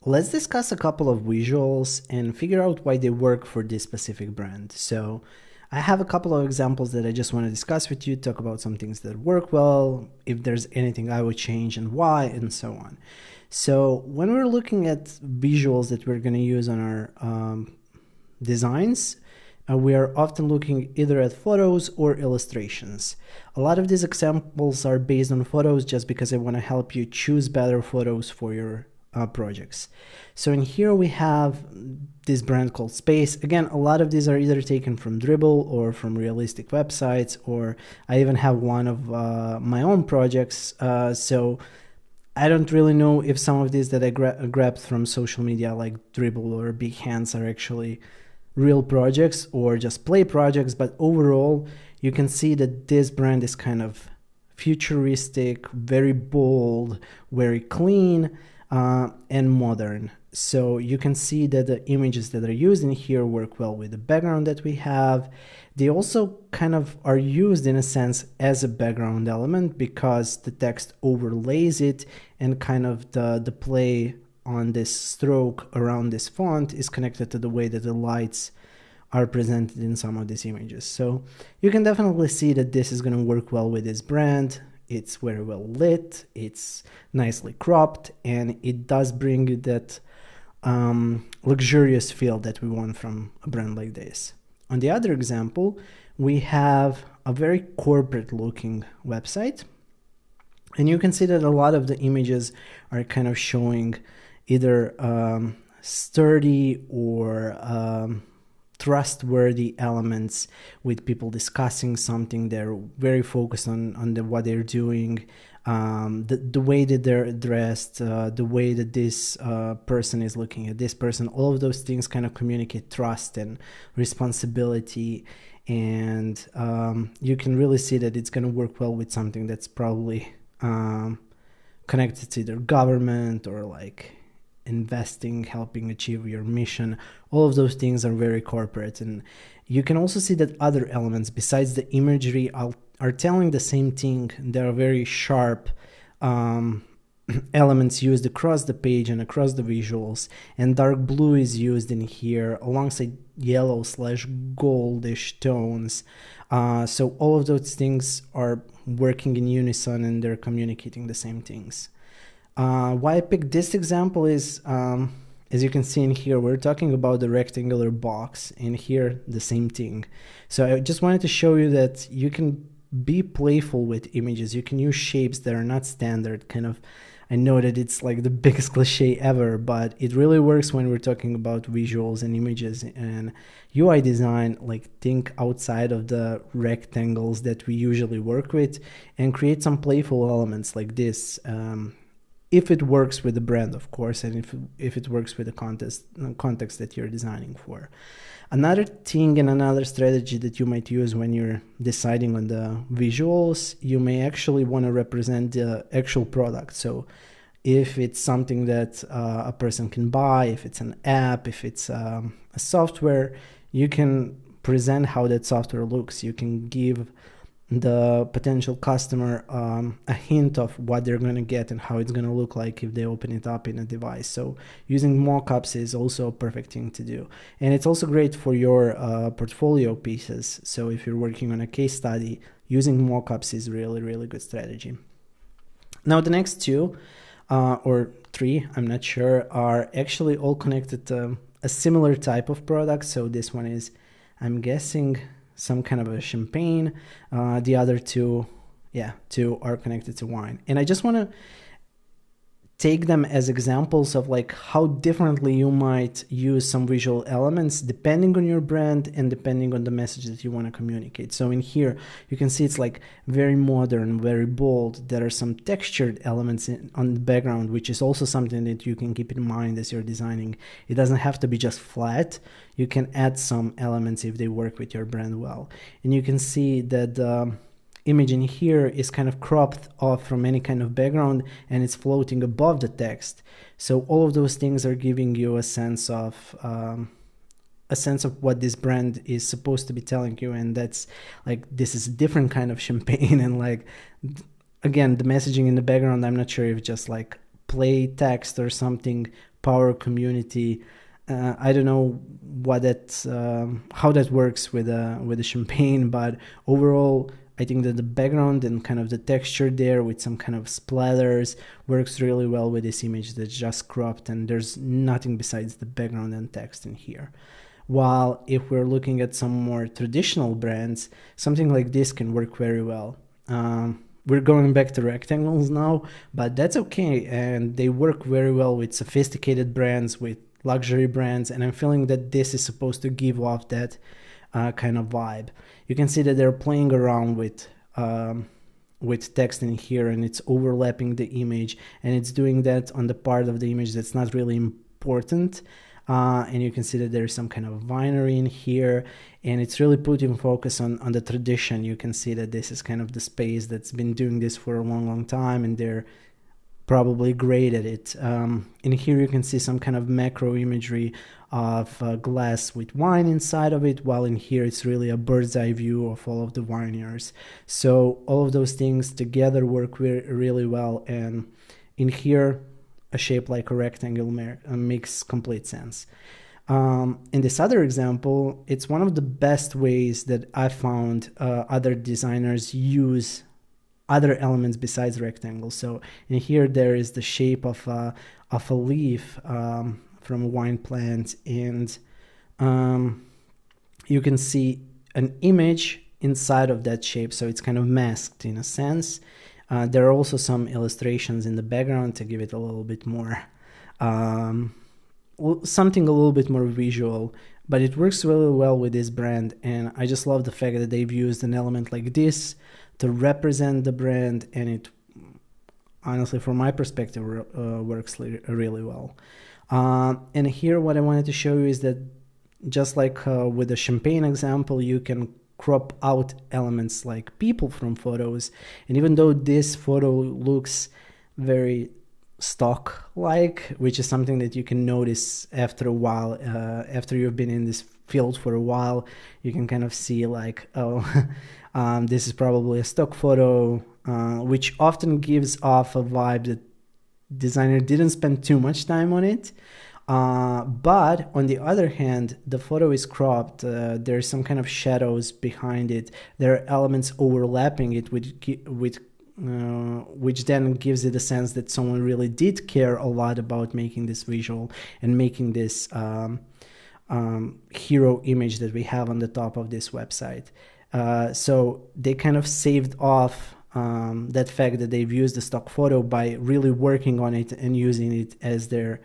let's discuss a couple of visuals and figure out why they work for this specific brand. So I have a couple of examples that I just want to discuss with you, talk about some things that work well, if there's anything I would change and why, and so on. So when we're looking at visuals that we're going to use on our designs, we are often looking either at photos or illustrations. A lot of these examples are based on photos just because I want to help you choose better photos for your projects. So in here we have this brand called Space. Again, a lot of these are either taken from Dribbble or from realistic websites, or I even have one of my own projects. So I don't really know if some of these that I grabbed from social media like Dribbble or Behance are actually real projects or just play projects, but overall you can see that this brand is kind of futuristic, very bold, very clean, and modern. So you can see that the images that are used in here work well with the background that we have. They also kind of are used in a sense as a background element because the text overlays it, and kind of the play on this stroke around this font is connected to the way that the lights are presented in some of these images. So you can definitely see that this is going to work well with this brand. It's very well lit, it's nicely cropped, and it does bring you that luxurious feel that we want from a brand like this. On the other example, we have a very corporate looking website, and you can see that a lot of the images are kind of showing either sturdy or trustworthy elements with people discussing something. They're very focused on what they're doing, the way that they're dressed, the way that this person is looking at this person. All of those things kind of communicate trust and responsibility, and you can really see that it's going to work well with something that's probably connected to either government or like investing, helping achieve your mission. All of those things are very corporate, and you can also see that other elements besides the imagery are telling the same thing. There are very sharp elements used across the page and across the visuals, and dark blue is used in here alongside yellow/goldish tones. So all of those things are working in unison and they're communicating the same things. Why I picked this example is, as you can see in here, we're talking about the rectangular box, and here the same thing. So I just wanted to show you that you can be playful with images. You can use shapes that are not standard. Kind of, I know that it's like the biggest cliche ever, but it really works when we're talking about visuals and images and UI design. Like, think outside of the rectangles that we usually work with and create some playful elements like this. If it works with the brand, of course, and if it works with the context that you're designing for. Another thing and another strategy that you might use when you're deciding on the visuals, you may actually want to represent the actual product. So if it's something that a person can buy, if it's an app, if it's a software, you can present how that software looks. You can give the potential customer a hint of what they're going to get and how it's going to look like if they open it up in a device. So using mock-ups is also a perfect thing to do, and it's also great for your portfolio pieces. So if you're working on a case study, using mock-ups is really good strategy. Now the next two or three, I'm not sure, are actually all connected to a similar type of product. So this one is, I'm guessing, some kind of a champagne. The other two are connected to wine. And I just want to take them as examples of like how differently you might use some visual elements depending on your brand and depending on the message that you want to communicate. So in here, you can see it's like very modern, very bold. There are some textured elements on the background, which is also something that you can keep in mind as you're designing. It doesn't have to be just flat. You can add some elements if they work with your brand well. And you can see that the image in here is kind of cropped off from any kind of background and it's floating above the text. So all of those things are giving you a sense of what this brand is supposed to be telling you, and that's like, this is a different kind of champagne. And like, again, the messaging in the background, I'm not sure if just like play text or something power community. I don't know how that works with the champagne, but overall, I think that the background and kind of the texture there with some kind of splatters works really well with this image that's just cropped, and there's nothing besides the background and text in here. While if we're looking at some more traditional brands, something like this can work very well. We're going back to rectangles now, but that's okay, and they work very well with sophisticated brands, with luxury brands, and I'm feeling that this is supposed to give off that kind of vibe. You can see that they're playing around with text in here, and it's overlapping the image, and it's doing that on the part of the image that's not really important. And you can see that there's some kind of vinery in here, and it's really putting focus on the tradition. You can see that this is kind of the space that's been doing this for a long time, and they're probably great at it. In here you can see some kind of macro imagery of glass with wine inside of it, while in here it's really a bird's eye view of all of the vineyards. So all of those things together work really well, and in here a shape like a rectangle makes complete sense. In this other example, it's one of the best ways that I found other designers use other elements besides rectangles. So in here there is the shape of a leaf from a wine plant, and you can see an image inside of that shape, so it's kind of masked in a sense. There are also some illustrations in the background to give it a little bit more, something a little bit more visual, but it works really well with this brand, and I just love the fact that they've used an element like this to represent the brand, and it honestly, from my perspective, works really well. And here what I wanted to show you is that just like with the champagne example, you can crop out elements like people from photos, and even though this photo looks very stock-like, which is something that you can notice after a while, after you've been in this field for a while, you can kind of see like, oh, this is probably a stock photo, which often gives off a vibe that designer didn't spend too much time on it. But on the other hand, the photo is cropped, there's some kind of shadows behind it, there are elements overlapping it which then gives it a sense that someone really did care a lot about making this visual and making this hero image that we have on the top of this website. So they kind of saved off that fact that they've used the stock photo by really working on it and using it as their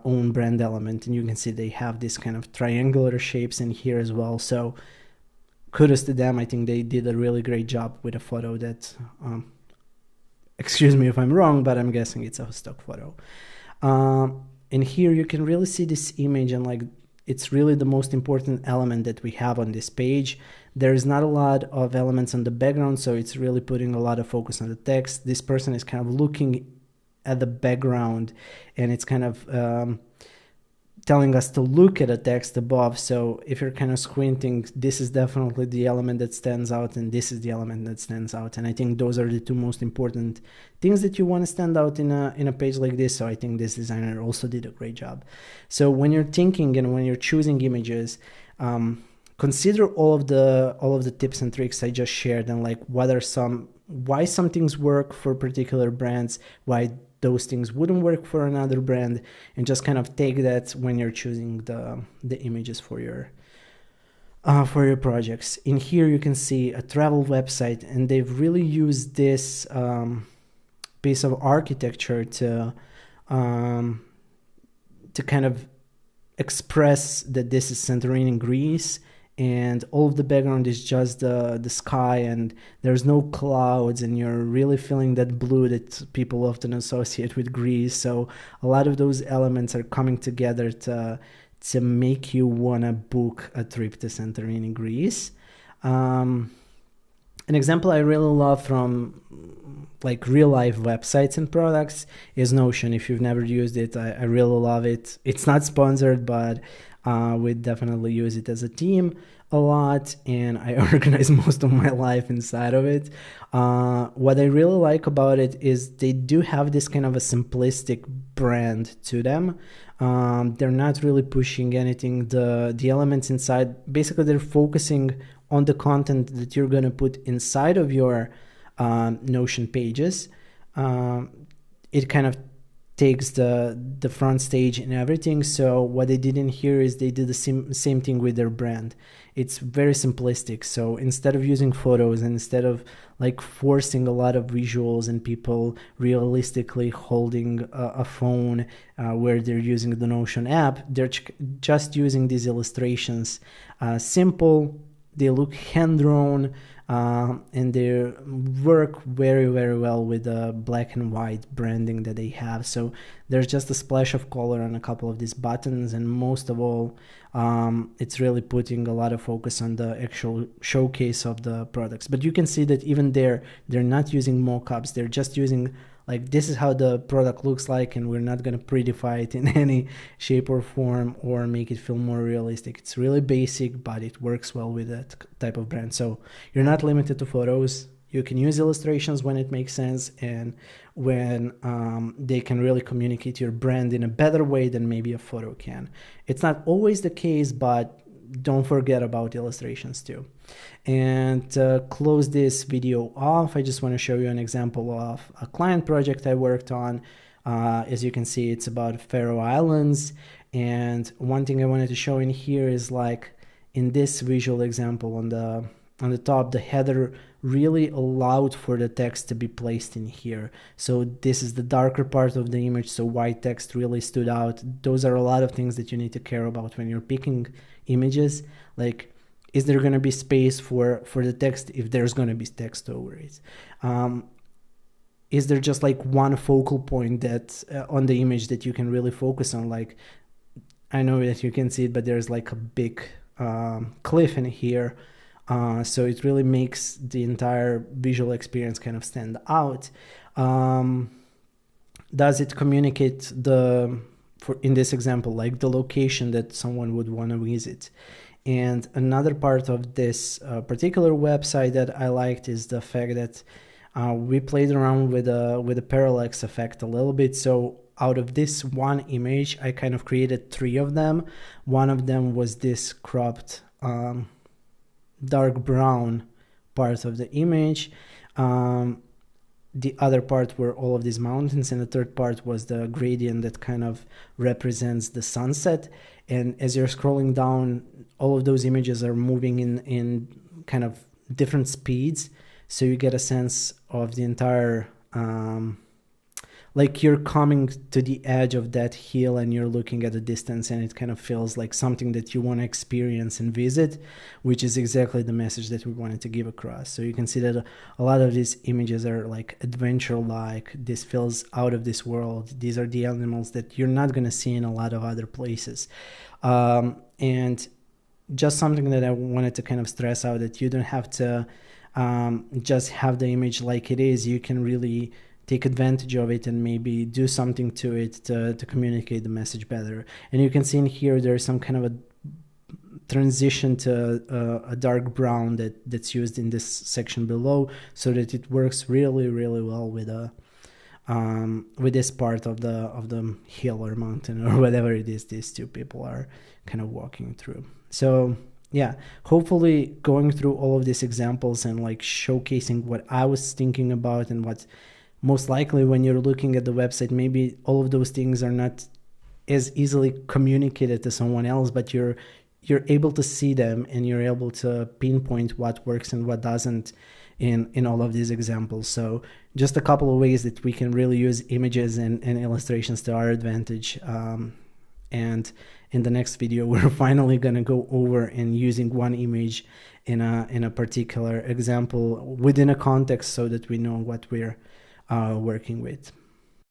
own brand element. And you can see they have this kind of triangular shapes in here as well, so kudos to them. I think they did a really great job with a photo that excuse me if I'm wrong, but I'm guessing it's a stock photo. And here you can really see this image, and like it's really the most important element that we have on this page. There's not a lot of elements on the background, so it's really putting a lot of focus on the text. This person is kind of looking at the background, and it's kind of telling us to look at the text above. So if you're kind of squinting, this is definitely the element that stands out, and this is the element that stands out. And I think those are the two most important things that you want to stand out in a page like this. So I think this designer also did a great job. So when you're thinking and when you're choosing images, consider all of the tips and tricks I just shared, and like why some things work for particular brands, why those things wouldn't work for another brand, and just kind of take that when you're choosing the images for your projects. In here you can see a travel website, and they've really used this piece of architecture to kind of express that this is Santorini, Greece, and all of the background is just the sky, and there's no clouds, and you're really feeling that blue that people often associate with Greece. So a lot of those elements are coming together to make you want to book a trip to Santorini, Greece. An example I really love from like real life websites and products is Notion. If you've never used it, I really love it. It's not sponsored, but we definitely use it as a team. a lot, and I organize most of my life inside of it. What I really like about it is they do have this kind of a simplistic brand to them. They're not really pushing anything. The elements inside, basically they're focusing on the content that you're going to put inside of your Notion pages. It kind of takes the front stage and everything. So what they did in here is they did the same thing with their brand. It's very simplistic. So instead of using photos, and instead of like forcing a lot of visuals and people realistically holding a phone where they're using the Notion app, they're just using these illustrations. Simple, they look hand-drawn, and they work very, very well with the black and white branding that they have. So there's just a splash of color on a couple of these buttons, and most of all, it's really putting a lot of focus on the actual showcase of the products. But you can see that even they're not using mock-ups. They're just using, like, this is how the product looks like, and we're not going to prettify it in any shape or form or make it feel more realistic. It's really basic, but it works well with that type of brand. So you're not limited to photos. You can use illustrations when it makes sense, and when they can really communicate your brand in a better way than maybe a photo can. It's not always the case, but don't forget about illustrations too. And to close this video off, I just want to show you an example of a client project I worked on. As you can see, it's about Faroe Islands. And one thing I wanted to show in here is, like, in this visual example on the top, the header really allowed for the text to be placed in here. So this is the darker part of the image, so white text really stood out. Those are a lot of things that you need to care about when you're picking images. Like, is there going to be space for the text if there's going to be text over it? Is there just like one focal point that on the image that you can really focus on? Like, I know that you can see it, but there's like a big cliff in here. So it really makes the entire visual experience kind of stand out. Does it communicate in this example, like the location that someone would want to visit? And another part of this particular website that I liked is the fact that we played around with the parallax effect a little bit. So out of this one image, I kind of created 3 of them. One of them was this cropped dark brown part of the image. The other part were all of these mountains, and the third part was the gradient that kind of represents the sunset. And as you're scrolling down, all of those images are moving in kind of different speeds, so you get a sense of the entire like you're coming to the edge of that hill and you're looking at the distance, and it kind of feels like something that you want to experience and visit, which is exactly the message that we wanted to give across. So you can see that a lot of these images are like adventure-like. This feels out of this world. These are the animals that you're not going to see in a lot of other places. And just something that I wanted to kind of stress out, that you don't have to just have the image like it is. You can really take advantage of it and maybe do something to it to communicate the message better. And you can see in here there's some kind of a transition to a dark brown that's used in this section below, so that it works really, really well with this part of the hill or mountain or whatever it is these two people are kind of walking through. So yeah, hopefully going through all of these examples and like showcasing what I was thinking about, and what most likely when you're looking at the website, maybe all of those things are not as easily communicated to someone else, but you're able to see them, and you're able to pinpoint what works and what doesn't in all of these examples. So just a couple of ways that we can really use images and illustrations to our advantage. And in the next video, we're finally going to go over and using one image in a particular example within a context, so that we know what we're working with.